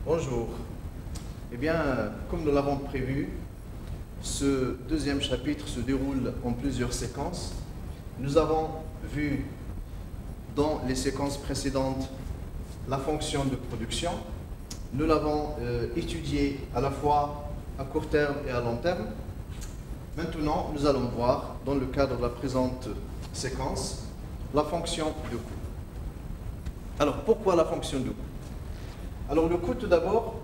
Bonjour. Eh bien, comme nous l'avons prévu, ce deuxième chapitre se déroule en plusieurs séquences. Nous avons vu dans les séquences précédentes la fonction de production. Nous l'avons étudiée à la fois à court terme et à long terme. Maintenant, nous allons voir, dans le cadre de la présente séquence, la fonction de coût. Alors, pourquoi la fonction de coût? Alors, le coût, tout d'abord,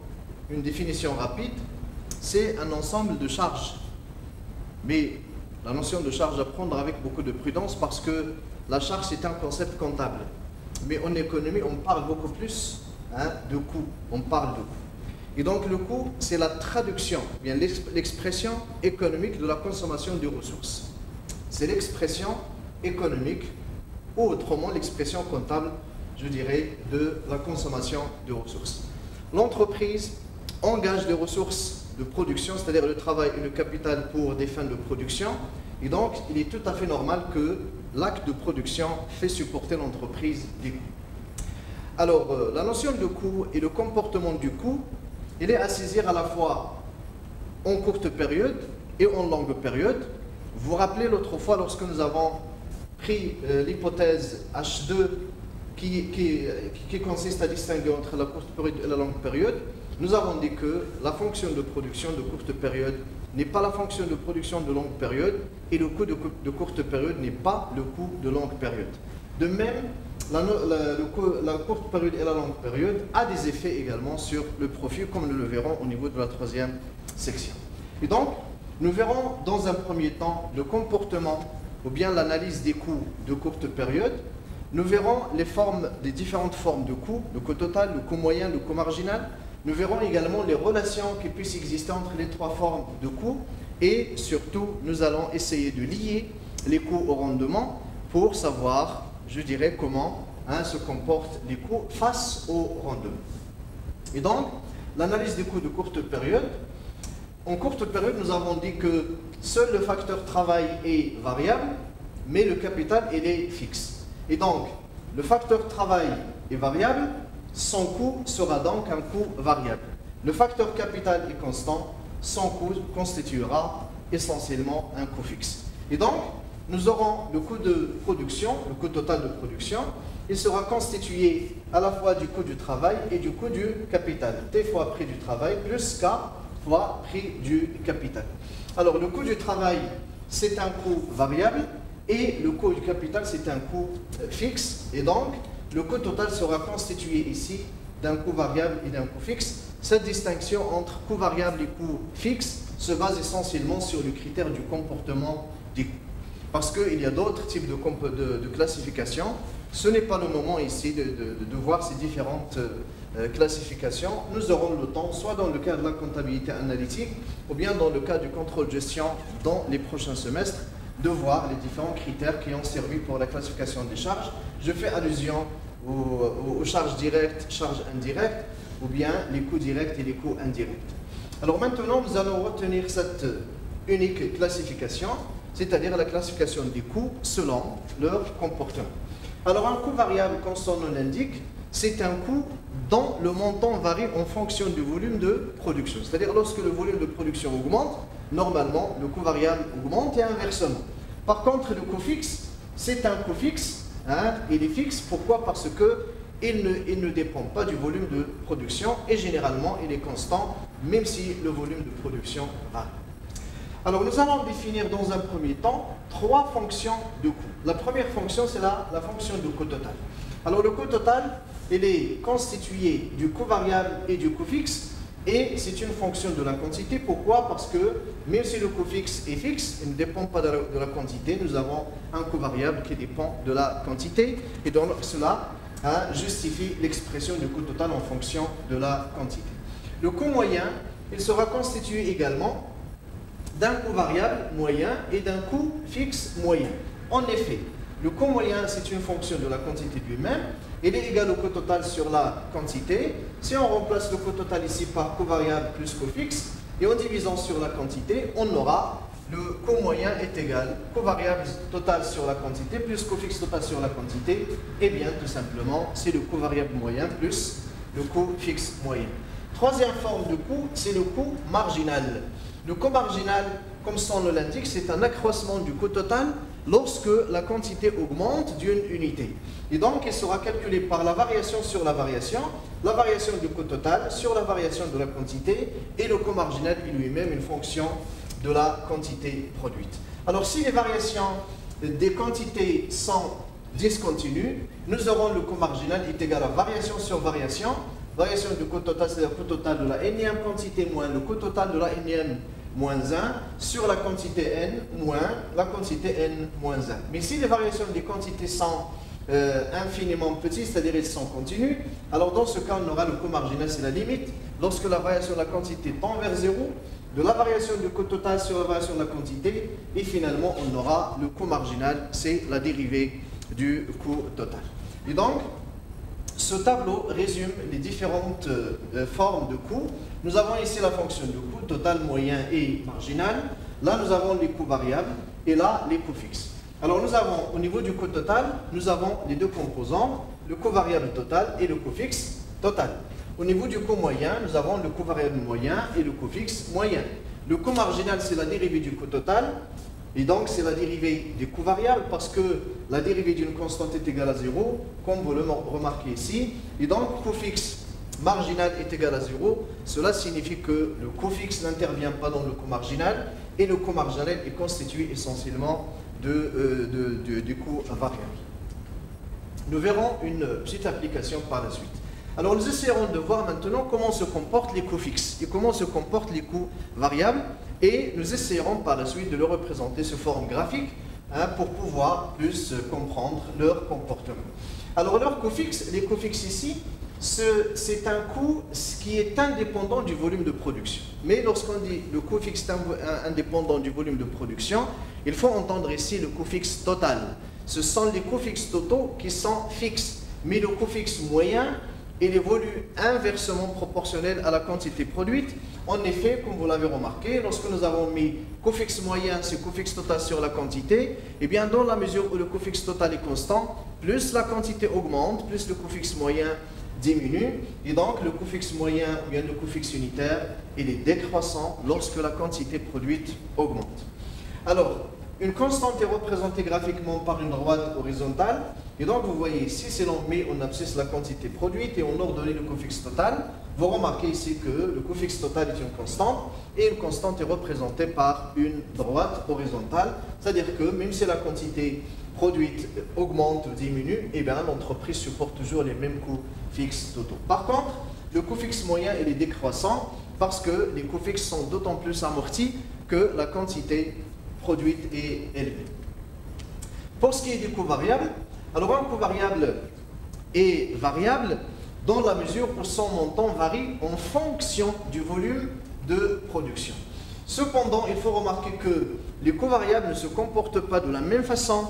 une définition rapide, c'est un ensemble de charges. Mais la notion de charge à prendre avec beaucoup de prudence parce que la charge, c'est un concept comptable. Mais en économie, on parle beaucoup plus de coût. On parle de coût. Et donc, le coût, c'est la traduction, bien l'expression économique de la consommation des ressources. C'est l'expression économique, ou autrement l'expression comptable, je dirais, de la consommation de ressources. L'entreprise engage des ressources de production, c'est-à-dire le travail et le capital pour des fins de production. Et donc, il est tout à fait normal que l'acte de production fait supporter l'entreprise des coûts. Alors, la notion de coût et le comportement du coût, il est à saisir à la fois en courte période et en longue période. Vous vous rappelez l'autre fois, lorsque nous avons pris l'hypothèse H2 qui consiste à distinguer entre la courte période et la longue période, nous avons dit que la fonction de production de courte période n'est pas la fonction de production de longue période et le coût de courte période n'est pas le coût de longue période. De même, la courte période et la longue période a des effets également sur le profit, comme nous le verrons au niveau de la troisième section. Et donc, nous verrons dans un premier temps le comportement ou bien l'analyse des coûts de courte période. Nous verrons les différentes formes de coûts, le coût total, le coût moyen, le coût marginal. Nous verrons également les relations qui puissent exister entre les trois formes de coûts et surtout, nous allons essayer de lier les coûts au rendement pour savoir, je dirais, comment se comportent les coûts face au rendement. Et donc, l'analyse des coûts de courte période. En courte période, nous avons dit que seul le facteur travail est variable, mais le capital, il est fixe. Et donc, le facteur travail est variable, son coût sera donc un coût variable. Le facteur capital est constant, son coût constituera essentiellement un coût fixe. Et donc, nous aurons le coût de production, le coût total de production. Il sera constitué à la fois du coût du travail et du coût du capital. T fois prix du travail plus K fois prix du capital. Alors, le coût du travail, c'est un coût variable et le coût du capital, c'est un coût fixe. Et donc, le coût total sera constitué ici d'un coût variable et d'un coût fixe. Cette distinction entre coût variable et coût fixe se base essentiellement sur le critère du comportement des coûts. Parce qu'il y a d'autres types de classifications. Ce n'est pas le moment ici de voir ces différentes classifications. Nous aurons le temps, soit dans le cas de la comptabilité analytique, ou bien dans le cas du contrôle-gestion dans les prochains semestres, de voir les différents critères qui ont servi pour la classification des charges. Je fais allusion aux charges directes, charges indirectes, ou bien les coûts directs et les coûts indirects. Alors maintenant, nous allons retenir cette unique classification, c'est-à-dire la classification des coûts selon leur comportement. Alors un coût variable, comme son nom l'indique, c'est un coût dont le montant varie en fonction du volume de production. C'est-à-dire lorsque le volume de production augmente, normalement le coût variable augmente et inversement. Par contre, le coût fixe, c'est un coût fixe, il est fixe. Pourquoi? Parce qu'il ne dépend pas du volume de production et généralement il est constant, même si le volume de production varie. Alors, nous allons définir dans un premier temps trois fonctions de coût. La première fonction, c'est la fonction de coût total. Alors, le coût total, il est constitué du coût variable et du coût fixe, et c'est une fonction de la quantité. Pourquoi? Parce que même si le coût fixe est fixe, il ne dépend pas de la quantité, nous avons un coût variable qui dépend de la quantité, et donc cela justifie l'expression du coût total en fonction de la quantité. Le coût moyen, il sera constitué également d'un coût variable moyen et d'un coût fixe moyen. En effet, le coût moyen, c'est une fonction de la quantité lui-même. Il est égal au coût total sur la quantité. Si on remplace le coût total ici par coût variable plus coût fixe, et en divisant sur la quantité, on aura le coût moyen est égal coût variable total sur la quantité plus coût fixe total sur la quantité. Et bien, tout simplement, c'est le coût variable moyen plus le coût fixe moyen. Troisième forme de coût, c'est le coût marginal. Le coût marginal, comme son nom l'indique, c'est un accroissement du coût total lorsque la quantité augmente d'une unité. Et donc, il sera calculé par la variation sur la variation du coût total sur la variation de la quantité, et le coût marginal est lui-même une fonction de la quantité produite. Alors, si les variations des quantités sont discontinues, nous aurons le coût marginal est égal à variation sur variation du coût total, c'est-à-dire le coût total de la énième quantité moins le coût total de la énième moins 1 sur la quantité n moins la quantité n moins 1. Mais si les variations des quantités sont infiniment petites, c'est-à-dire elles sont continues, alors dans ce cas, on aura le coût marginal, c'est la limite. Lorsque la variation de la quantité tend vers 0, de la variation du coût total sur la variation de la quantité, et finalement, on aura le coût marginal, c'est la dérivée du coût total. Et donc, ce tableau résume les différentes formes de coûts. Nous avons ici la fonction de coût total, moyen et marginal. Là, nous avons les coûts variables et là, les coûts fixes. Alors, nous avons au niveau du coût total, nous avons les deux composants, le coût variable total et le coût fixe total. Au niveau du coût moyen, nous avons le coût variable moyen et le coût fixe moyen. Le coût marginal, c'est la dérivée du coût total. Et donc, c'est la dérivée des coûts variables parce que la dérivée d'une constante est égale à 0, comme vous le remarquez ici. Et donc, coût fixe marginal est égal à 0. Cela signifie que le coût fixe n'intervient pas dans le coût marginal et le coût marginal est constitué essentiellement du coût variable. Nous verrons une petite application par la suite. Alors, nous essaierons de voir maintenant comment se comportent les coûts fixes et comment se comportent les coûts variables. Et nous essayerons par la suite de le représenter sous forme graphique pour pouvoir plus comprendre leur comportement. Alors, les coûts fixes ici, c'est un coût qui est indépendant du volume de production. Mais lorsqu'on dit le coût fixe indépendant du volume de production, il faut entendre ici le coût fixe total. Ce sont les coûts fixes totaux qui sont fixes. Mais le coût fixe moyen, il évolue inversement proportionnel à la quantité produite. En effet, comme vous l'avez remarqué, lorsque nous avons mis coût fixe moyen, c'est coût fixe total sur la quantité, et bien dans la mesure où le coût fixe total est constant, plus la quantité augmente, plus le coût fixe moyen diminue, et donc le coût fixe moyen, ou bien le coût fixe unitaire, il est décroissant lorsque la quantité produite augmente. Alors, une constante est représentée graphiquement par une droite horizontale. Et donc, vous voyez ici, si l'on met en abscisse la quantité produite et on ordonne le coût fixe total, vous remarquez ici que le coût fixe total est une constante et une constante est représentée par une droite horizontale. C'est-à-dire que même si la quantité produite augmente ou diminue, eh bien l'entreprise supporte toujours les mêmes coûts fixes totaux. Par contre, le coût fixe moyen il est décroissant parce que les coûts fixes sont d'autant plus amortis que la quantité produite est élevée. Pour ce qui est du coût variable, alors un coût variable est variable dans la mesure où son montant varie en fonction du volume de production. Cependant, il faut remarquer que les coûts variables ne se comportent pas de la même façon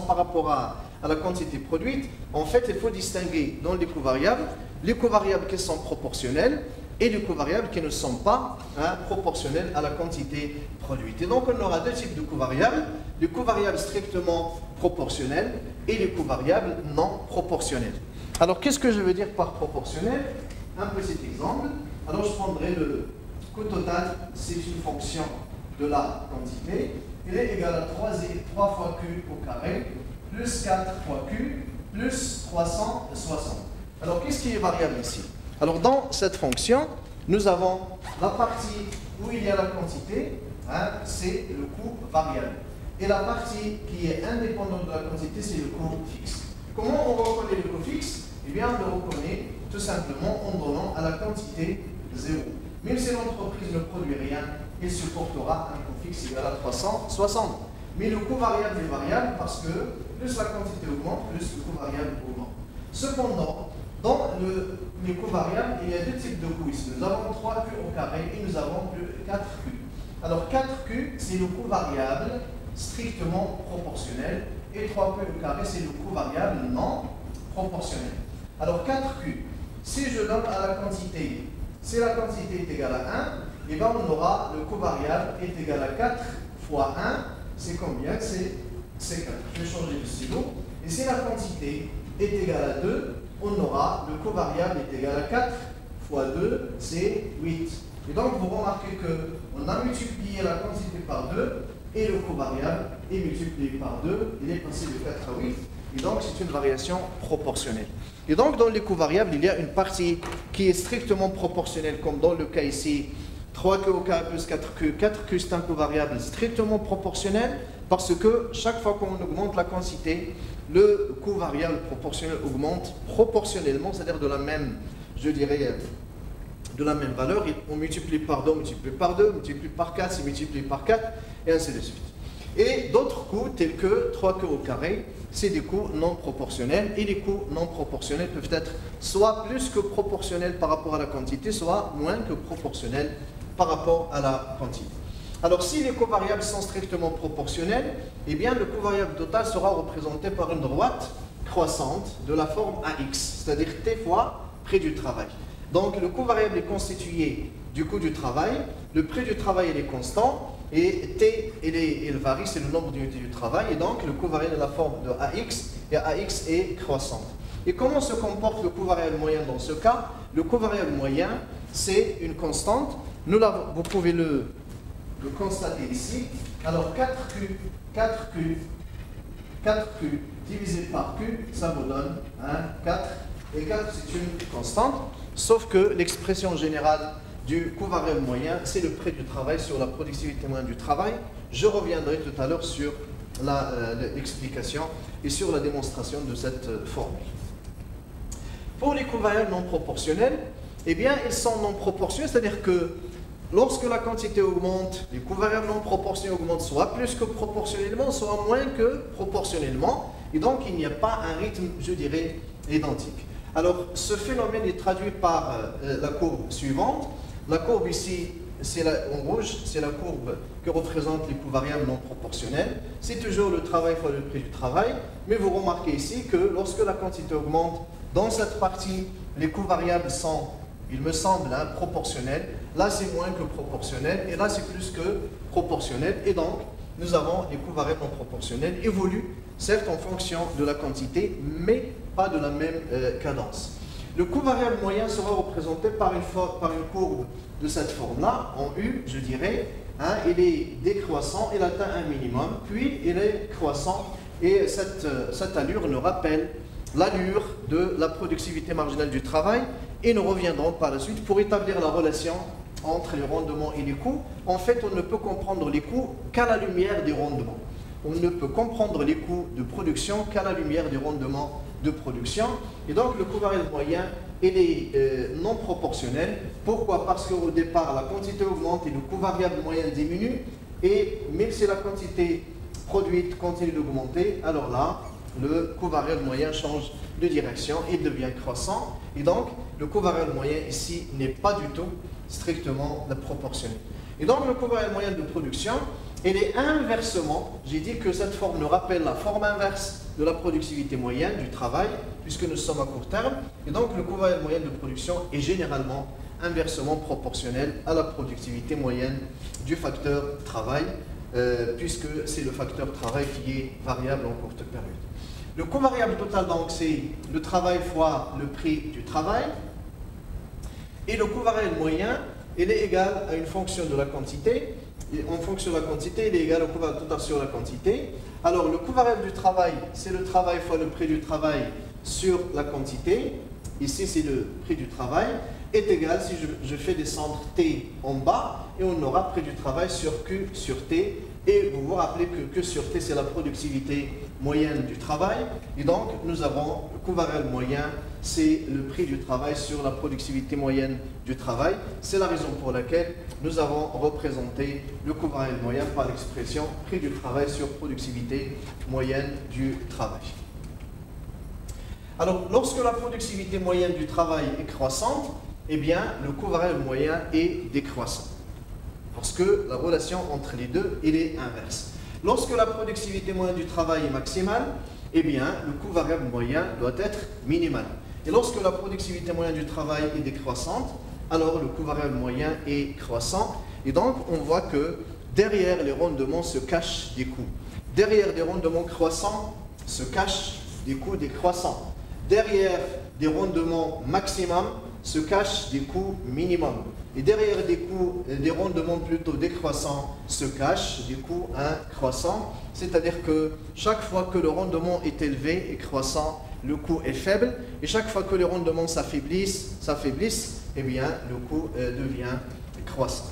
par rapport à la quantité produite. En fait, il faut distinguer dans les coûts variables qui sont proportionnels et les coûts variables qui ne sont pas proportionnels à la quantité produite. Et donc, on aura deux types de coûts variables, les coûts variables strictement proportionnels et les coûts variables non proportionnels. Alors, qu'est-ce que je veux dire par proportionnel? Un petit exemple. Alors, je prendrai le coût total, c'est une fonction de la quantité. Il est égal à 3 fois Q au carré, plus 4 fois Q, plus 360. Alors, qu'est-ce qui est variable ici? Alors, dans cette fonction, nous avons la partie où il y a la quantité, c'est le coût variable. Et la partie qui est indépendante de la quantité, c'est le coût fixe. Comment on reconnaît le coût fixe? Eh bien, on le reconnaît tout simplement en donnant à la quantité 0. Même si l'entreprise ne produit rien, il supportera un coût fixe égal à 360. Mais le coût variable est variable parce que plus la quantité augmente, plus le coût variable augmente. Cependant, dans les coûts variables, il y a deux types de coûts ici. Nous avons 3Q au carré et nous avons 4Q. Alors 4Q, c'est le coût variable strictement proportionnel et 3Q au carré, c'est le coût variable non proportionnel. Alors 4Q, si je donne à la quantité, si la quantité est égale à 1, et bien on aura le coût variable est égal à 4 fois 1, c'est combien? C'est 4. Je vais changer de stylo. Et si la quantité est égale à 2, on aura le coût variable est égal à 4 fois 2, c'est 8. Et donc, vous remarquez qu'on a multiplié la quantité par 2 et le coût variable est multiplié par 2, il est passé de 4 à 8. Et donc, c'est une variation proportionnelle. Et donc, dans les coûts variables, il y a une partie qui est strictement proportionnelle, comme dans le cas ici, 3Q au K plus 4Q. 4Q, c'est un coût variable strictement proportionnel, parce que chaque fois qu'on augmente la quantité, le coût variable proportionnel augmente proportionnellement, c'est-à-dire de la même, je dirais, de la même valeur. On multiplie par 2, on multiplie par 2, on multiplie par 4, c'est multiplié par 4, et ainsi de suite. Et d'autres coûts, tels que 3Q au carré, c'est des coûts non proportionnels. Et les coûts non proportionnels peuvent être soit plus que proportionnels par rapport à la quantité, soit moins que proportionnels par rapport à la quantité. Alors, si les coûts variables sont strictement proportionnels, eh bien, le coût variable total sera représenté par une droite croissante de la forme AX, c'est-à-dire T fois prix du travail. Donc, le coût variable est constitué du coût du travail, le prix du travail il est constant, et T il varie, c'est le nombre d'unités du travail, et donc le coût variable est la forme de AX, et AX est croissante. Et comment se comporte le coût variable moyen dans ce cas? Le coût variable moyen, c'est une constante. Vous pouvez le constater ici. Alors 4Q divisé par Q, ça vous donne 4. Et 4, c'est une constante, sauf que l'expression générale du coût variable moyen, c'est le prix du travail sur la productivité moyenne du travail. Je reviendrai tout à l'heure sur l'explication et sur la démonstration de cette formule. Pour les coûts variables non proportionnels, eh bien, ils sont non proportionnels, c'est-à-dire que lorsque la quantité augmente, les coûts variables non proportionnels augmentent soit plus que proportionnellement, soit moins que proportionnellement, et donc il n'y a pas un rythme, je dirais, identique. Alors, ce phénomène est traduit par la courbe suivante. La courbe ici, en rouge, c'est la courbe que représentent les coûts variables non proportionnels. C'est toujours le travail fois le prix du travail, mais vous remarquez ici que lorsque la quantité augmente, dans cette partie, les coûts variables sont, il me semble, proportionnels. Là, c'est moins que proportionnel, et là, c'est plus que proportionnel. Et donc, nous avons les coûts variables non proportionnels évoluent, certes en fonction de la quantité, mais pas de la même cadence. Le coût variable moyen sera représenté par une courbe de cette forme-là, en U, je dirais. Il est décroissant, il atteint un minimum, puis il est croissant, et cette allure nous rappelle l'allure de la productivité marginale du travail, et nous reviendrons par la suite pour établir la relation entre les rendements et les coûts. En fait, on ne peut comprendre les coûts qu'à la lumière des rendements. On ne peut comprendre les coûts de production qu'à la lumière des rendements de production. Et donc, le coût variable moyen, il est non proportionnel. Pourquoi? Parce qu'au départ, la quantité augmente et le coût variable moyen diminue. Et même si la quantité produite continue d'augmenter, alors là, le coût variable moyen change de direction et devient croissant. Et donc, le coût variable moyen ici n'est pas du tout strictement proportionnel. Et donc, le coût variable moyen de production, il est inversement, j'ai dit que cette forme nous rappelle la forme inverse de la productivité moyenne du travail, puisque nous sommes à court terme. Et donc, le coût variable moyen de production est généralement inversement proportionnel à la productivité moyenne du facteur travail, puisque c'est le facteur travail qui est variable en courte période. Le coût variable total, donc, c'est le travail fois le prix du travail. Et le coût variable moyen, il est égal à une fonction de la quantité. Et en fonction de la quantité, il est égal au coût variable total sur la quantité. Alors, le coût variable du travail, c'est le travail fois le prix du travail sur la quantité. Ici, c'est le prix du travail. Est égal, si je fais descendre T en bas, et on aura prix du travail sur Q sur T. Et vous vous rappelez que Q sur T, c'est la productivité moyenne du travail. Et donc, nous avons le coût variable moyen, c'est le prix du travail sur la productivité moyenne du travail. C'est la raison pour laquelle nous avons représenté le coût variable moyen par l'expression prix du travail sur productivité moyenne du travail. Alors, lorsque la productivité moyenne du travail est croissante, eh bien, le coût variable moyen est décroissant. Parce que la relation entre les deux, elle est inverse. Lorsque la productivité moyenne du travail est maximale, eh bien, le coût variable moyen doit être minimal. Et lorsque la productivité moyenne du travail est décroissante, alors le coût variable moyen est croissant. Et donc, on voit que derrière les rendements se cachent des coûts. Derrière des rendements croissants se cachent des coûts décroissants. Derrière des rendements maximum se cachent des coûts minimums. Et derrière des rendements plutôt décroissants se cachent des coûts incroissants. C'est-à-dire que chaque fois que le rendement est élevé et croissant, le coût est faible. Et chaque fois que les rendements s'affaiblissent, eh bien, le coût devient croissant.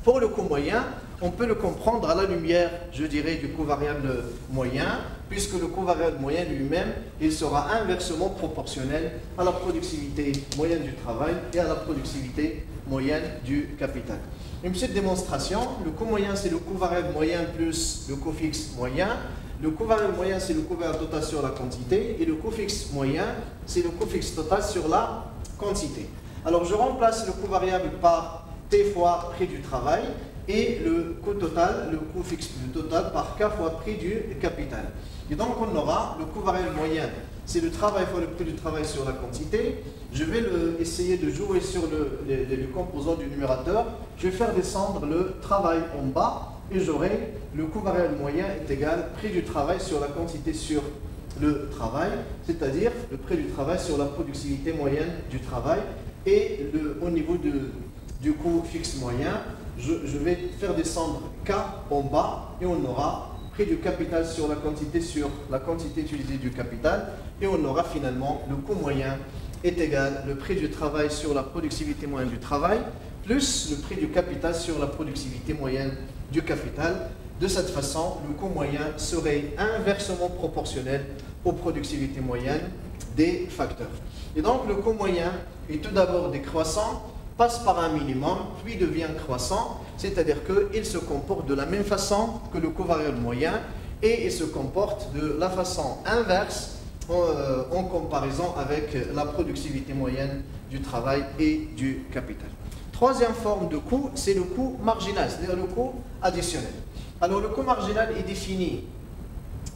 Pour le coût moyen, on peut le comprendre à la lumière, je dirais, du coût variable moyen, puisque le coût variable moyen lui-même, il sera inversement proportionnel à la productivité moyenne du travail et à la productivité moyenne du capital. Une petite démonstration, le coût moyen, c'est le coût variable moyen plus le coût fixe moyen. Le coût variable moyen, c'est le coût variable total sur la quantité, et le coût fixe moyen, c'est le coût fixe total sur la quantité. Alors, je remplace le coût variable par T fois prix du travail, et le coût total, le coût fixe total par K fois prix du capital. Et donc on aura le coût variable moyen, c'est le travail fois le prix du travail sur la quantité. Je vais essayer de jouer sur les composants du numérateur. Je vais faire descendre le travail en bas et j'aurai le coût variable moyen est égal prix du travail sur la quantité sur le travail, c'est-à-dire le prix du travail sur la productivité moyenne du travail. Et au niveau du coût fixe moyen, je vais faire descendre K en bas et on aura prix du capital sur la quantité utilisée du capital et on aura finalement le coût moyen est égal le prix du travail sur la productivité moyenne du travail plus le prix du capital sur la productivité moyenne du capital. De cette façon, le coût moyen serait inversement proportionnel aux productivités moyennes des facteurs. Et donc le coût moyen est tout d'abord décroissant, passe par un minimum, puis devient croissant, c'est-à-dire qu'il se comporte de la même façon que le coût variable moyen et il se comporte de la façon inverse en comparaison avec la productivité moyenne du travail et du capital. Troisième forme de coût, c'est le coût marginal, c'est-à-dire le coût additionnel. Alors le coût marginal est défini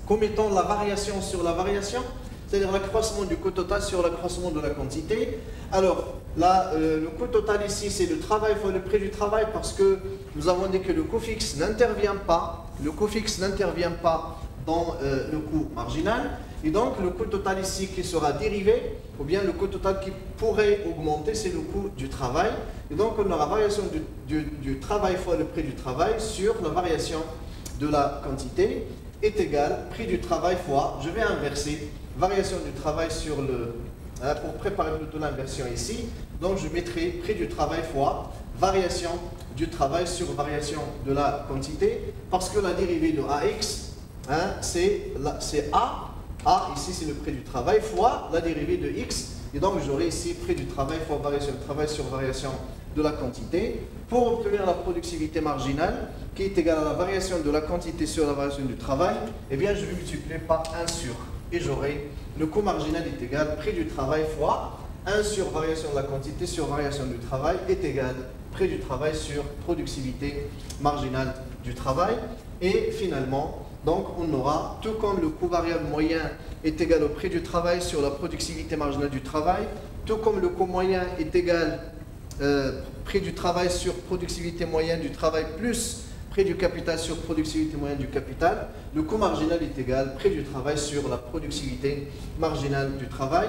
comme étant la variation sur la variation, c'est-à-dire l'accroissement du coût total sur l'accroissement de la quantité. Alors, là, le coût total ici, c'est le travail fois le prix du travail parce que nous avons dit que le coût fixe n'intervient pas. Le coût fixe n'intervient pas dans le coût marginal. Et donc, le coût total ici qui sera dérivé, ou bien le coût total qui pourrait augmenter, c'est le coût du travail. Et donc, on aura variation du travail fois le prix du travail sur la variation de la quantité est égal prix du travail fois, je vais inverser, variation du travail sur pour préparer plutôt l'inversion ici, donc je mettrai prix du travail fois variation du travail sur variation de la quantité, parce que la dérivée de AX, c'est A ici c'est le prix du travail, fois la dérivée de X, et donc j'aurai ici prix du travail fois variation du travail sur variation de la quantité. Pour obtenir la productivité marginale, qui est égale à la variation de la quantité sur la variation du travail, eh bien je vais multiplier par 1 sur, et j'aurai le coût marginal est égal prix du travail fois 1 sur variation de la quantité sur variation du travail est égal prix du travail sur productivité marginale du travail. Et finalement, donc on aura, tout comme le coût variable moyen est égal au prix du travail sur la productivité marginale du travail, tout comme le coût moyen est égal prix du travail sur productivité moyenne du travail plus prix du capital sur productivité moyenne du capital, le coût marginal est égal prix du travail sur la productivité marginale du travail.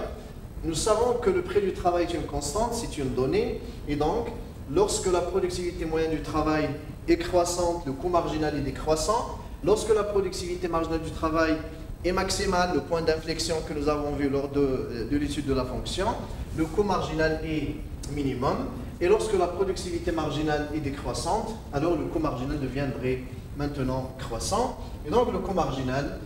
Nous savons que le prix du travail est une constante, c'est une donnée, et donc lorsque la productivité moyenne du travail est croissante, le coût marginal est décroissant. Lorsque la productivité marginale du travail est maximale, le point d'inflexion que nous avons vu lors de l'étude de la fonction, le coût marginal est minimum. Et lorsque la productivité marginale est décroissante, alors le coût marginal deviendrait maintenant croissant. Et donc le coût marginal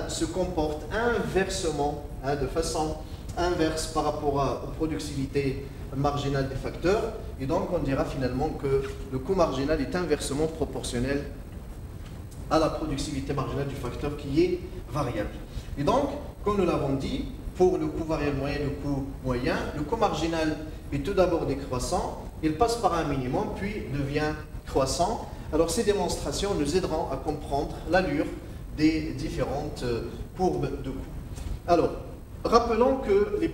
se comporte inversement, de façon inverse par rapport aux productivités marginales des facteurs. Et donc on dira finalement que le coût marginal est inversement proportionnel à la productivité marginale du facteur qui est variable. Et donc, comme nous l'avons dit, pour le coût variable moyen et le coût moyen, le coût marginal est tout d'abord décroissant, il passe par un minimum, puis devient croissant. Alors ces démonstrations nous aideront à comprendre l'allure des différentes courbes de coût. Alors, rappelons que la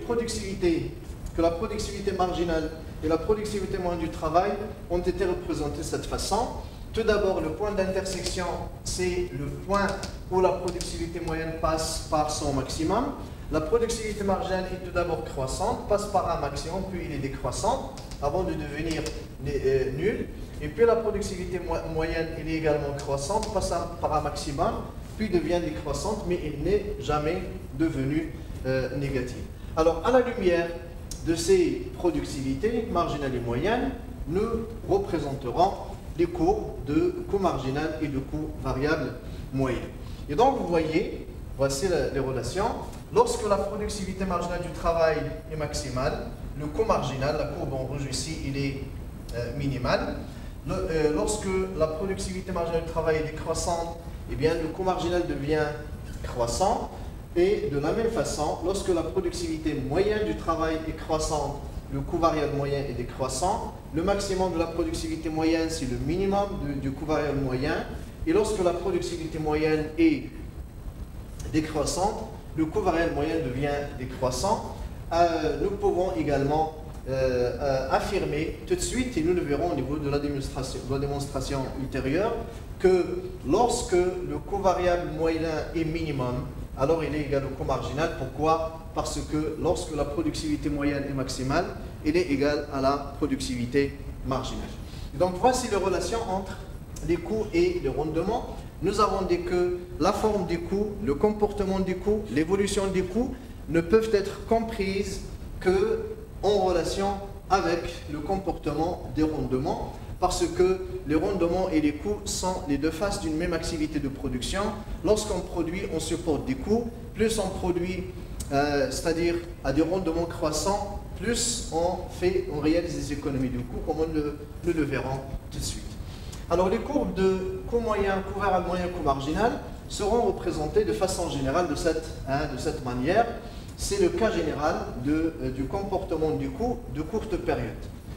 productivité marginale et la productivité moyenne du travail ont été représentées de cette façon. Tout d'abord, le point d'intersection, c'est le point où la productivité moyenne passe par son maximum. La productivité marginale est tout d'abord croissante, passe par un maximum, puis il est décroissant, avant de devenir nul. Et puis la productivité moyenne, elle est également croissante, passe par un maximum, puis devient décroissante, mais elle n'est jamais devenue négative. Alors, à la lumière de ces productivités marginales et moyennes, nous représenterons les courbes de coût marginal et de coût variable moyen. Et donc, vous voyez, voici les relations. Lorsque la productivité marginale du travail est maximale, le coût marginal, la courbe en rouge ici, il est minimal. Lorsque la productivité marginale du travail est décroissante, eh bien, le coût marginal devient croissant. Et de la même façon, lorsque la productivité moyenne du travail est croissante, le coût variable moyen est décroissant. Le maximum de la productivité moyenne, c'est le minimum du coût variable moyen. Et lorsque la productivité moyenne est décroissante, le coût variable moyen devient décroissant. Nous pouvons également affirmer tout de suite, et nous le verrons au niveau de la démonstration ultérieure, que lorsque le coût variable moyen est minimum, alors il est égal au coût marginal. Pourquoi? Parce que lorsque la productivité moyenne est maximale, il est égal à la productivité marginale. Et donc voici les relations entre les coûts et les rendements. Nous avons dit que la forme des coûts, le comportement des coûts, l'évolution des coûts ne peuvent être comprises qu'en relation avec le comportement des rendements, parce que les rendements et les coûts sont les deux faces d'une même activité de production. Lorsqu'on produit, on supporte des coûts. Plus on produit, c'est-à-dire à des rendements croissants, plus on réalise des économies de coûts, comme nous le verrons tout de suite. Alors les courbes de coût moyen, coût variable moyen, coût marginal seront représentées de façon générale de cette manière. C'est le cas général du comportement du coût de courte période.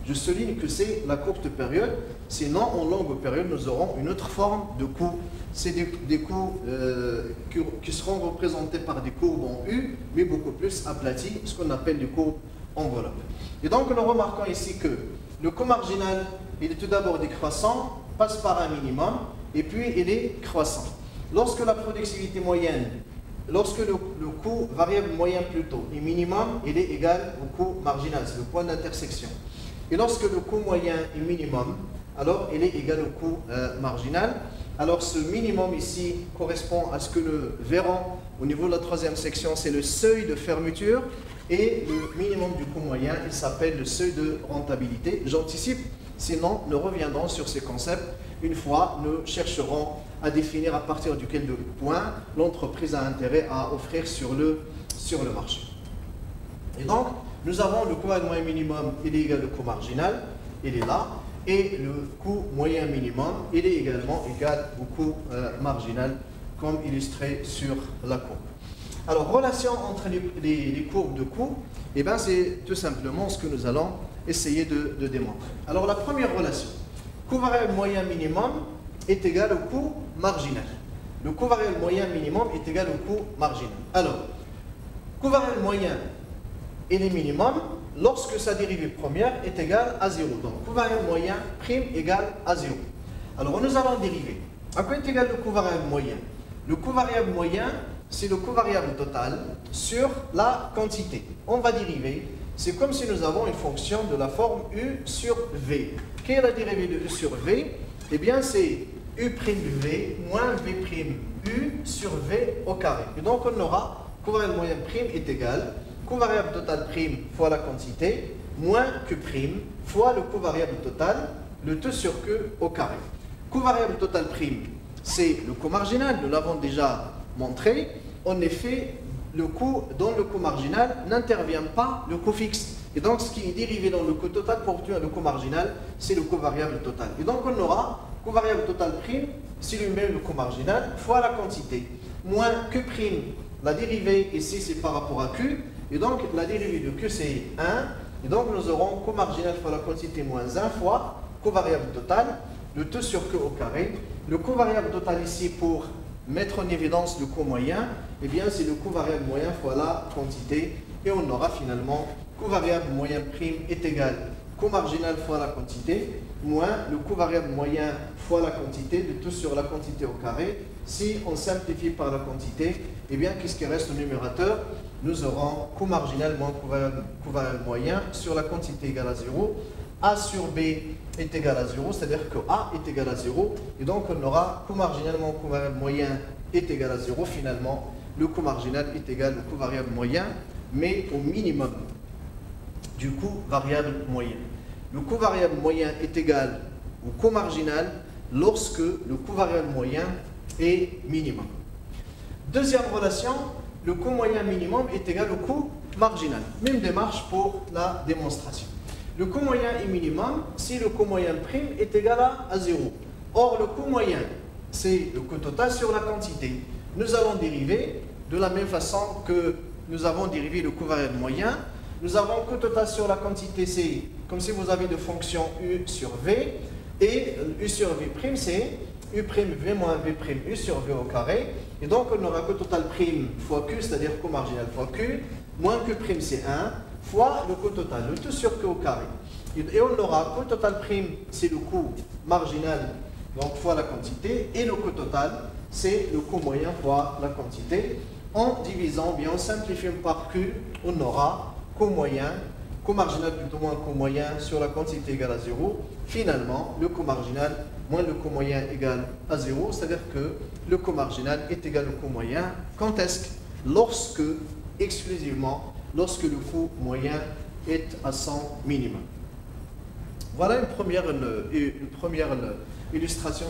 Je souligne que c'est la courte période, sinon en longue période nous aurons une autre forme de coût. C'est des coûts qui seront représentés par des courbes en U, mais beaucoup plus aplaties, ce qu'on appelle des courbes enveloppes. Et donc nous remarquons ici que le coût marginal, il est tout d'abord décroissant, passe par un minimum, et puis il est croissant. Lorsque la productivité moyenne, lorsque le coût variable moyen plutôt est minimum, il est égal au coût marginal, c'est le point d'intersection. Et lorsque le coût moyen est minimum, alors il est égal au coût marginal. Alors ce minimum ici correspond à ce que nous verrons au niveau de la troisième section, c'est le seuil de fermeture. Et le minimum du coût moyen, il s'appelle le seuil de rentabilité. J'anticipe, sinon nous reviendrons sur ces concepts une fois nous chercherons à définir à partir de quel point l'entreprise a intérêt à offrir sur le marché. Et donc, nous avons le coût moyen minimum, il est égal au coût marginal, il est là, et le coût moyen minimum, il est également égal au coût marginal, comme illustré sur la courbe. Alors, relation entre les courbes de coût, eh bien, c'est tout simplement ce que nous allons essayer de démontrer. Alors, la première relation, coût variable moyen minimum est égal au coût marginal. Le coût variable moyen minimum est égal au coût marginal. Alors, coût variable moyen et les minimum lorsque sa dérivée première est égale à 0. Donc, coût variable moyen prime égale à 0. Alors, nous allons dériver. À quoi est égal le coût variable moyen? Le coût variable moyen, c'est le coût variable total sur la quantité. On va dériver. C'est comme si nous avons une fonction de la forme U sur V. Quelle est la dérivée de U sur V? Eh bien, c'est U' V moins V' U sur V au carré. Et donc, on aura coût variable moyen prime est égal coût variable total prime fois la quantité, moins Q' fois le coût variable total, le tout sur Q au carré. Coût variable total prime, c'est le coût marginal, nous l'avons déjà montré. En effet, dans le coût marginal n'intervient pas le coût fixe. Et donc, ce qui est dérivé dans le coût total pour obtenir le coût marginal, c'est le coût variable total. Et donc, on aura coût variable total prime, c'est lui-même le coût marginal, fois la quantité, moins Q', la dérivée ici, c'est par rapport à Q. Et donc, la dérivée de Q, c'est 1. Et donc, nous aurons coût marginal fois la quantité moins 1 fois coût variable total, le tout sur Q au carré. Le coût variable total ici, pour mettre en évidence le coût moyen, eh bien, c'est le coût variable moyen fois la quantité. Et on aura finalement coût variable moyen prime est égal coût marginal fois la quantité, moins le coût variable moyen fois la quantité, le tout sur la quantité au carré. si on simplifie par la quantité, eh bien, qu'est-ce qui reste au numérateur? Nous aurons coût marginal moins coût variable moyen sur la quantité égale à 0. A sur B est égal à 0, c'est-à-dire que A est égal à 0. Et donc, on aura coût marginal moins coût variable moyen est égal à 0. Finalement, le coût marginal est égal au coût variable moyen, mais au minimum du coût variable moyen. Le coût variable moyen est égal au coût marginal lorsque le coût variable moyen est minimum. Deuxième relation, le coût moyen minimum est égal au coût marginal. Même démarche pour la démonstration. Le coût moyen est minimum si le coût moyen prime est égal à 0. Or, le coût moyen, c'est le coût total sur la quantité. Nous allons dériver de la même façon que nous avons dérivé le coût variable moyen. Nous avons coût total sur la quantité, c'est comme si vous avez de fonction U sur V. Et U sur V', c'est U' V moins V' U sur V au carré. Et donc, on aura coût total prime fois Q, c'est-à-dire coût marginal fois Q, moins Q' c'est 1, fois le coût total, le tout sur Q au carré. Et on aura coût total prime, c'est le coût marginal, donc fois la quantité, et le coût total, c'est le coût moyen fois la quantité. En divisant, bien en simplifiant par Q, on aura coût moyen, coût marginal plutôt moins coût moyen sur la quantité égale à 0. Finalement, le coût marginal moins le coût moyen égale à 0, c'est-à-dire que le coût marginal est égal au coût moyen. Quand est-ce? Lorsque, exclusivement, lorsque le coût moyen est à son minimum. Voilà une première illustration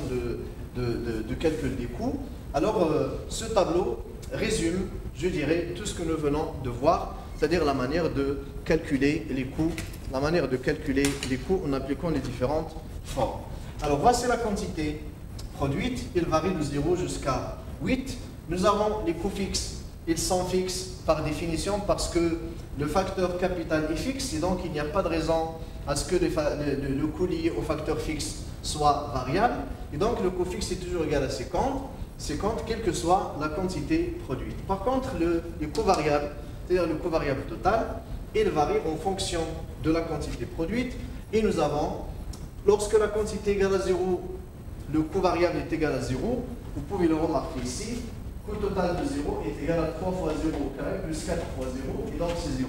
de calcul des coûts. Alors, ce tableau résume, je dirais, tout ce que nous venons de voir, c'est-à-dire la manière de calculer les coûts, en appliquant les différentes formes. Alors, voici la quantité produite. Il varie de 0 jusqu'à 8. Nous avons les coûts fixes. Ils sont fixes par définition parce que le facteur capital est fixe et donc il n'y a pas de raison à ce que le coût lié au facteur fixe soit variable. Et donc, le coût fixe est toujours égal à 50, quelle que soit la quantité produite. Par contre, le coût variable, c'est-à-dire le coût variable total, il varie en fonction de la quantité produite. Et nous avons, lorsque la quantité est égale à 0, le coût variable est égal à 0. Vous pouvez le remarquer ici. Coût total de 0 est égal à 3 fois 0 au carré plus 4 fois 0, et donc c'est 0.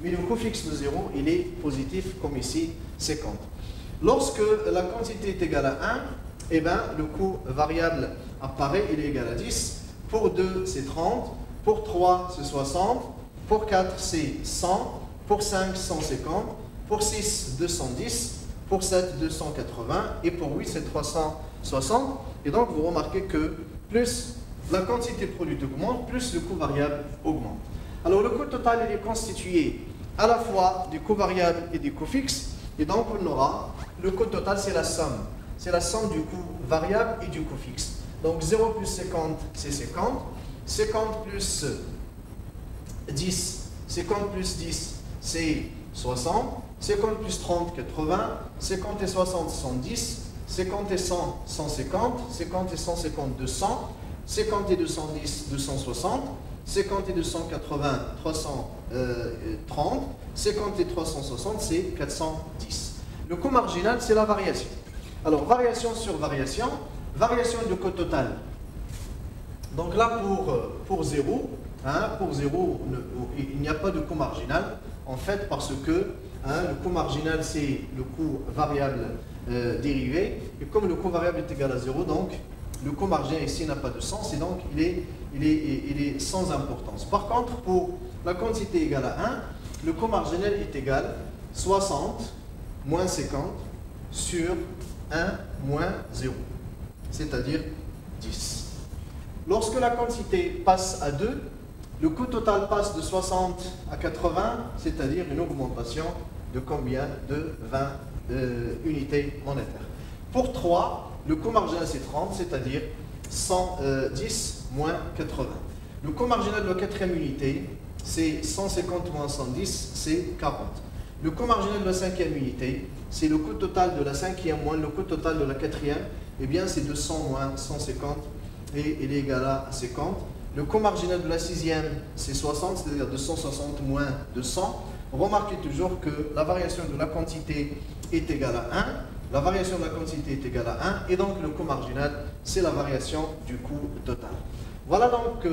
Mais le coût fixe de 0, il est positif, comme ici, 50. Lorsque la quantité est égale à 1, eh bien, le coût variable apparaît, il est égal à 10. Pour 2, c'est 30. Pour 3, c'est 60. Pour 4, c'est 100. Pour 5, 150. Pour 6, 210. Pour 7, 280. Et pour 8, c'est 360. Et donc, vous remarquez que plus la quantité produite augmente, plus le coût variable augmente. Alors, le coût total, il est constitué à la fois du coût variable et du coût fixe. Et donc, on aura, le coût total, c'est la somme. C'est la somme du coût variable et du coût fixe. Donc, 0 plus 50, c'est 50. 50 plus 10, 50 plus 10, c'est 60. 50 plus 30, 80. 50 et 60, 110. 50 et 100, 150. 50 et 150, 200. 50 et 210, 260. 50 et 280, 330. 50 et 360, c'est 410. Le coût marginal, c'est la variation. Alors, variation sur variation, variation de coût total. Donc là, pour 0, il n'y a pas de coût marginal, en fait, parce que le coût marginal, c'est le coût variable dérivé. Et comme le coût variable est égal à 0, donc le coût marginal ici n'a pas de sens, et donc il est sans importance. Par contre, pour la quantité égale à 1, le coût marginal est égal à 60 moins 50 sur 1 moins 0, c'est-à-dire 10. Lorsque la quantité passe à 2, le coût total passe de 60 à 80, c'est-à-dire une augmentation de combien? De 20 unités monétaires. Pour 3, le coût marginal c'est 30, c'est-à-dire 110 moins 80. Le coût marginal de la quatrième unité, c'est 150 moins 110, c'est 40. Le coût marginal de la cinquième unité, c'est le coût total de la cinquième moins le coût total de la quatrième, eh bien c'est 200 moins 150 et il est égal à 50. Le coût marginal de la sixième, c'est 60, c'est-à-dire 260 moins 200. Remarquez toujours que la variation de la quantité est égale à 1 la variation de la quantité est égale à 1, et donc le coût marginal, c'est la variation du coût total. Voilà donc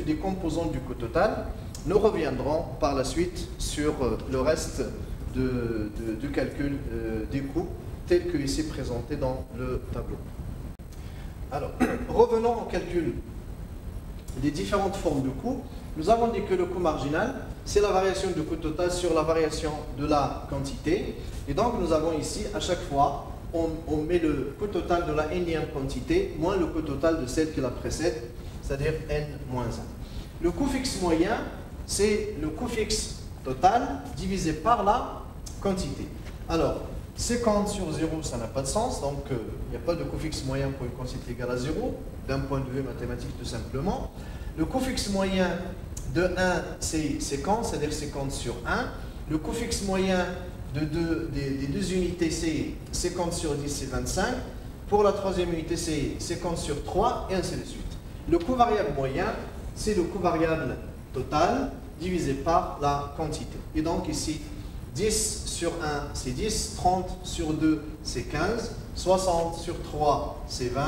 les composants du coût total. Nous reviendrons par la suite sur le reste du calcul des coûts, tel que ici présenté dans le tableau. Alors, revenons au calcul des différentes formes de coûts. Nous avons dit que le coût marginal, c'est la variation du coût total sur la variation de la quantité. Et donc, nous avons ici, à chaque fois, on met le coût total de la nème quantité moins le coût total de celle qui la précède, c'est-à-dire n-1. Le coût fixe moyen, c'est le coût fixe total divisé par la quantité. Alors, 50 sur 0, ça n'a pas de sens, donc il n'y a pas de coût fixe moyen pour une quantité égale à 0, d'un point de vue mathématique tout simplement. Le coût fixe moyen de 1, c'est 50, c'est-à-dire 50 sur 1. Le coût fixe moyen des deux unités, c'est 50 sur 10, c'est 25. Pour la troisième unité, c'est 50 sur 3, et ainsi de suite. Le coût variable moyen, c'est le coût variable total divisé par la quantité. Et donc ici, 10 sur 1, c'est 10, 30 sur 2, c'est 15, 60 sur 3, c'est 20,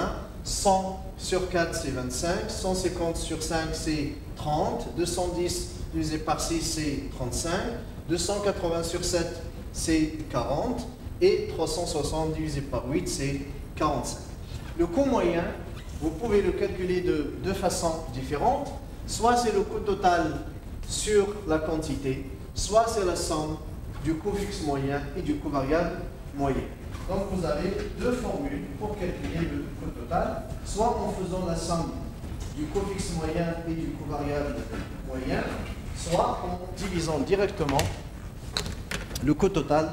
100 sur 4, c'est 25, 150 sur 5, c'est 30, 210 divisé par 6, c'est 35, 280 sur 7, c'est 40, et 360 divisé par 8, c'est 45. Le coût moyen, vous pouvez le calculer de deux façons différentes. Soit c'est le coût total sur la quantité, soit c'est la somme du coût fixe moyen et du coût variable moyen. Donc vous avez deux formules pour calculer le coût total, soit en faisant la somme du coût fixe moyen et du coût variable moyen, soit en divisant directement le coût total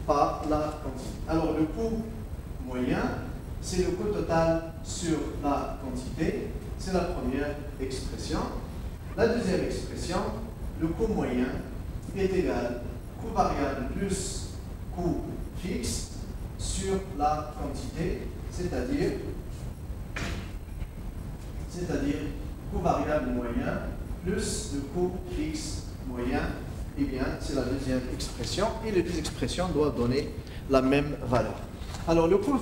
par la quantité. Alors le coût moyen, c'est le coût total sur la quantité, c'est la première expression. La deuxième expression, le coût moyen est égal coût variable plus coût fixe sur la quantité, c'est-à-dire coût variable moyen plus le coût fixe moyen. Eh bien, c'est la deuxième expression, et les deux expressions doivent donner la même valeur. Alors, le coût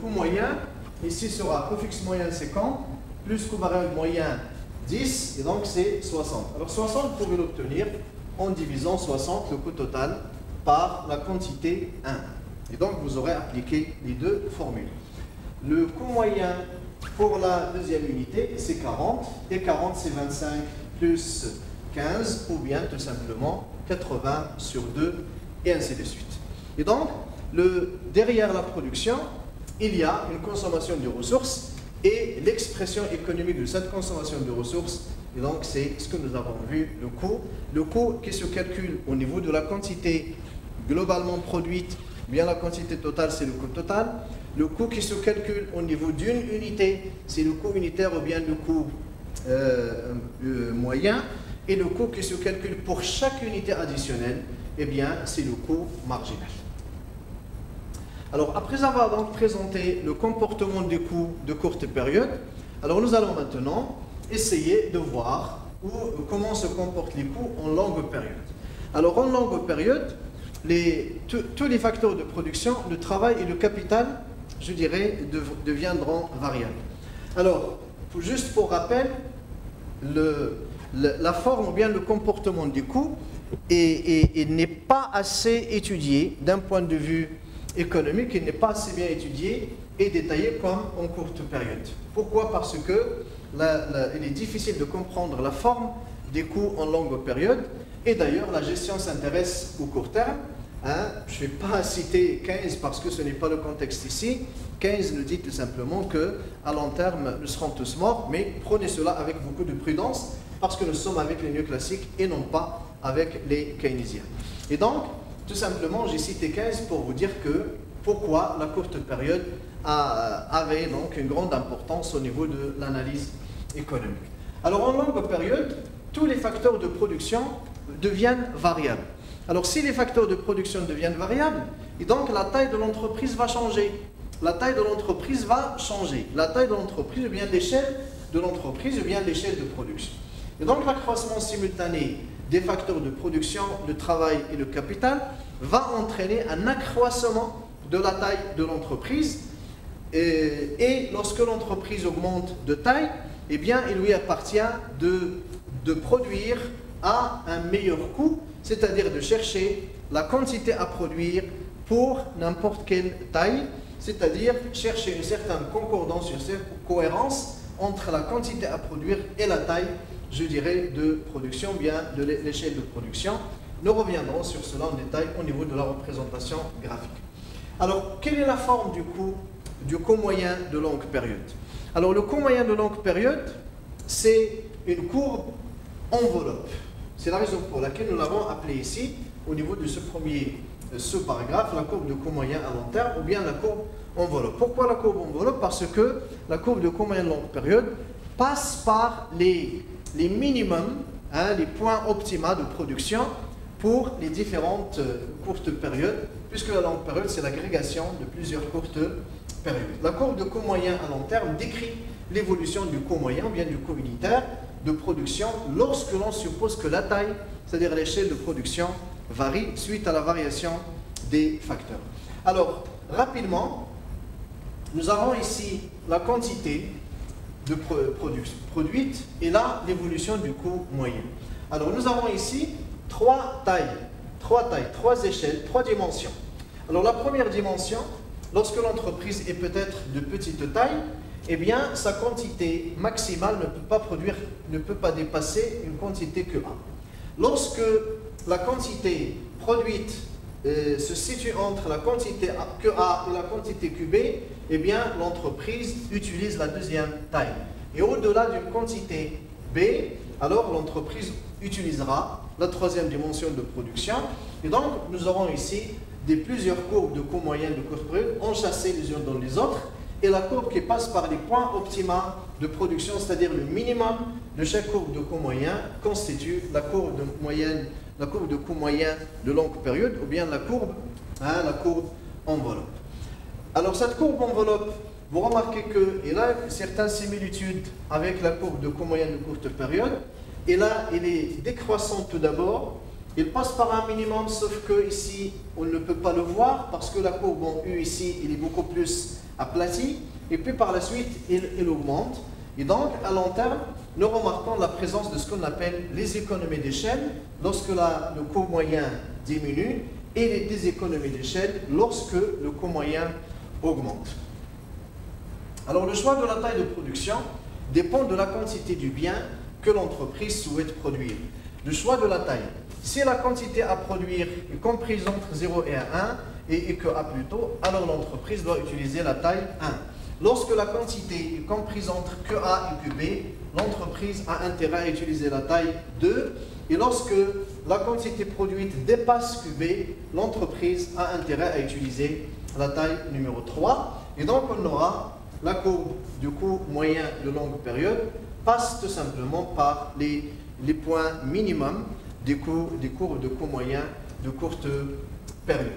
moyen, ici sera coût fixe moyen 50, plus coût variable moyen 10, et donc c'est 60. Alors, 60, vous pouvez l'obtenir en divisant 60, le coût total, par la quantité 1. Et donc, vous aurez appliqué les deux formules. Le coût moyen pour la deuxième unité, c'est 40, et 40, c'est 25 plus 15, ou bien tout simplement 80 sur 2, et ainsi de suite. Et donc, derrière la production, il y a une consommation de ressources, et l'expression économique de cette consommation de ressources, et donc c'est ce que nous avons vu, le coût. Le coût qui se calcule au niveau de la quantité globalement produite, bien la quantité totale, c'est le coût total. Le coût qui se calcule au niveau d'une unité, c'est le coût unitaire ou bien le coût moyen. Et le coût qui se calcule pour chaque unité additionnelle, eh bien, c'est le coût marginal. Alors, après avoir donc présenté le comportement des coûts de courte période, alors nous allons maintenant essayer de voir comment se comportent les coûts en longue période. Alors, en longue période, tous les facteurs de production, le travail et le capital, je dirais, deviendront variables. Alors, juste pour rappel, la forme ou bien le comportement du coût n'est pas assez étudié d'un point de vue économique, il n'est pas assez bien étudié et détaillé comme en courte période. Pourquoi? Parce que il est difficile de comprendre la forme des coûts en longue période, et d'ailleurs la gestion s'intéresse au court terme. Je ne vais pas citer Keynes parce que ce n'est pas le contexte ici. Keynes nous dit tout simplement qu'à long terme, nous serons tous morts, mais prenez cela avec beaucoup de prudence parce que nous sommes avec les néoclassiques et non pas avec les keynésiens. Et donc, tout simplement, j'ai cité Keynes pour vous dire pourquoi la courte période avait donc une grande importance au niveau de l'analyse économique. Alors, en longue période, tous les facteurs de production deviennent variables. Alors, si les facteurs de production deviennent variables, et donc la taille de l'entreprise va changer. La taille de l'entreprise va changer. La taille de l'entreprise, ou bien l'échelle de l'entreprise, ou bien l'échelle de production. Et donc, l'accroissement simultané des facteurs de production, le travail et le capital, va entraîner un accroissement de la taille de l'entreprise. Et lorsque l'entreprise augmente de taille, eh bien, il lui appartient de produire à un meilleur coût, c'est-à-dire de chercher la quantité à produire pour n'importe quelle taille, c'est-à-dire chercher une certaine concordance, une certaine cohérence entre la quantité à produire et la taille, je dirais, de production, bien de l'échelle de production. Nous reviendrons sur cela en détail au niveau de la représentation graphique. Alors, quelle est la forme du coût moyen de longue période? Alors, le coût moyen de longue période, c'est une courbe enveloppe. C'est la raison pour laquelle nous l'avons appelée ici, au niveau de ce paragraphe, la courbe de coût moyen à long terme, ou bien la courbe enveloppe. Pourquoi la courbe enveloppe? Parce que la courbe de coût moyen de longue période passe par les minimums, les points optimaux de production pour les différentes courtes périodes, puisque la longue période, c'est l'agrégation de plusieurs courtes périodes. La courbe de coût moyen à long terme décrit l'évolution du coût moyen, bien du coût unitaire de production, lorsque l'on suppose que la taille, c'est-à-dire l'échelle de production, varie suite à la variation des facteurs. Alors, rapidement, nous avons ici la quantité de produite et là, l'évolution du coût moyen. Alors, nous avons ici trois échelles, trois dimensions. Alors, la première dimension, lorsque l'entreprise est peut-être de petite taille, eh bien, sa quantité maximale ne peut pas dépasser une quantité que A. Lorsque la quantité produite se situe entre la quantité que A et la quantité que B, eh bien, l'entreprise utilise la deuxième taille. Et au-delà d'une quantité B, alors l'entreprise utilisera la troisième dimension de production. Et donc, nous aurons ici plusieurs courbes de coût moyen de courte période enchâssées les unes dans les autres. Et la courbe qui passe par les points optimaux de production, c'est-à-dire le minimum de chaque courbe de coût moyen, constitue la courbe de coût moyen de longue période, ou bien la courbe enveloppe. Alors cette courbe enveloppe, vous remarquez qu'elle a certaines similitudes avec la courbe de coût moyen de courte période. Et là, elle est décroissante tout d'abord. Il passe par un minimum, sauf que ici, on ne peut pas le voir parce que la courbe en U ici, elle est beaucoup plus aplatie. Et puis par la suite, elle augmente. Et donc, à long terme, nous remarquons la présence de ce qu'on appelle les économies d'échelle lorsque le coût moyen diminue et les déséconomies d'échelle lorsque le coût moyen augmente. Alors, le choix de la taille de production dépend de la quantité du bien que l'entreprise souhaite produire. Le choix de la taille. Si la quantité à produire est comprise entre 0 et 1 et que A plutôt, alors l'entreprise doit utiliser la taille 1. Lorsque la quantité est comprise entre que A et que B, l'entreprise a intérêt à utiliser la taille 2. Et lorsque la quantité produite dépasse que B, l'entreprise a intérêt à utiliser la taille numéro 3. Et donc on aura la courbe du coût moyen de longue période passe tout simplement par les points minimums des courbes de coût moyen de courte période.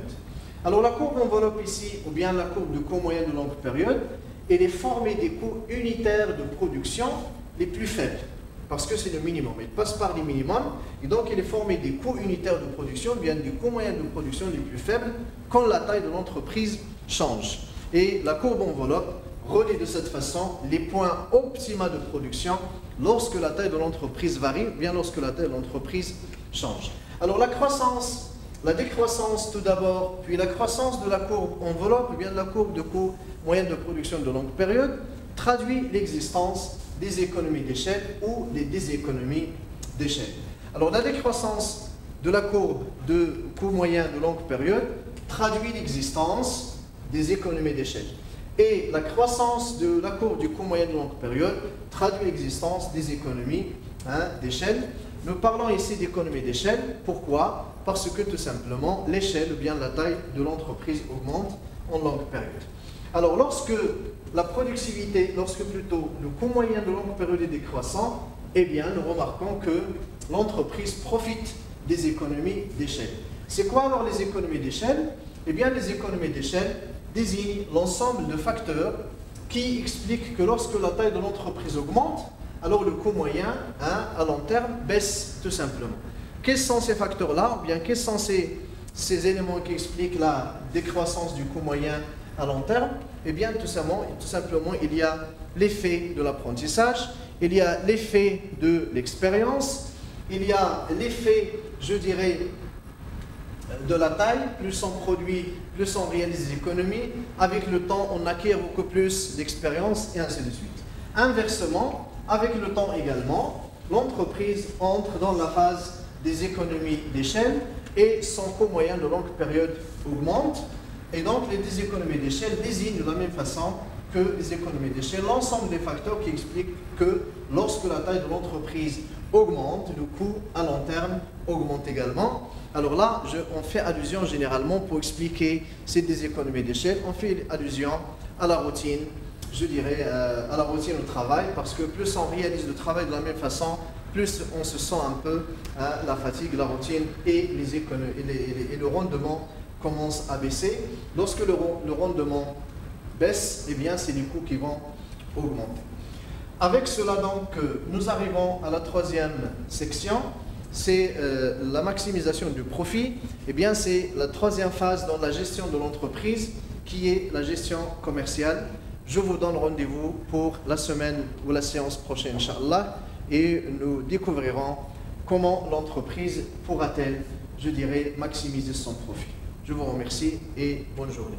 Alors la courbe enveloppe ici, ou bien la courbe de coût moyen de longue période, elle est formée des coûts unitaires de production les plus faibles, parce que c'est le minimum. Elle passe par les minimums, et donc elle est formée des coûts unitaires de production, bien des coûts moyens de production les plus faibles, quand la taille de l'entreprise change. Et la courbe enveloppe relie de cette façon les points optimaux de production lorsque la taille de l'entreprise varie, bien lorsque la taille de l'entreprise change. Alors la décroissance tout d'abord, puis la croissance de la courbe enveloppe, ou bien de la courbe de coût moyen de production de longue période, traduit l'existence des économies d'échelle ou des déséconomies d'échelle. Alors la décroissance de la courbe de coût moyen de longue période traduit l'existence des économies d'échelle. Et la croissance de la courbe du coût moyen de longue période traduit l'existence des économies d'échelle. Nous parlons ici d'économies d'échelle. Pourquoi? Parce que tout simplement, l'échelle ou bien la taille de l'entreprise augmente en longue période. Alors, lorsque plutôt le coût moyen de longue période est décroissant, eh bien, nous remarquons que l'entreprise profite des économies d'échelle. C'est quoi alors les économies d'échelle? Eh bien, les économies d'échelle désignent l'ensemble de facteurs qui expliquent que lorsque la taille de l'entreprise augmente, alors le coût moyen à long terme baisse tout simplement. Quels sont ces facteurs-là? Bien, quels sont ces éléments qui expliquent la décroissance du coût moyen à long terme? Eh bien, tout simplement, il y a l'effet de l'apprentissage, il y a l'effet de l'expérience, il y a l'effet, je dirais, de la taille. Plus on produit, plus on réalise des économies. Avec le temps, on acquiert beaucoup plus d'expérience et ainsi de suite. Inversement, avec le temps également, l'entreprise entre dans la phase des économies d'échelle et son coût moyen de longue période augmente. Et donc, les économies d'échelle désignent de la même façon que les économies d'échelle l'ensemble des facteurs qui expliquent que lorsque la taille de l'entreprise augmente, le coût à long terme augmente également. Alors là, on fait allusion généralement pour expliquer ces des économies d'échelle, on fait allusion à la routine, je dirais à la routine au travail, parce que plus on réalise le travail de la même façon, plus on se sent un peu la fatigue, la routine et le rendement commence à baisser. Lorsque le rendement baisse, eh bien c'est les coûts qui vont augmenter. Avec cela donc, nous arrivons à la troisième section, c'est la maximisation du profit. Eh bien c'est la troisième phase dans la gestion de l'entreprise qui est la gestion commerciale. Je vous donne rendez-vous pour la semaine ou la séance prochaine, Inch'Allah, et nous découvrirons comment l'entreprise pourra-t-elle, je dirais, maximiser son profit. Je vous remercie et bonne journée.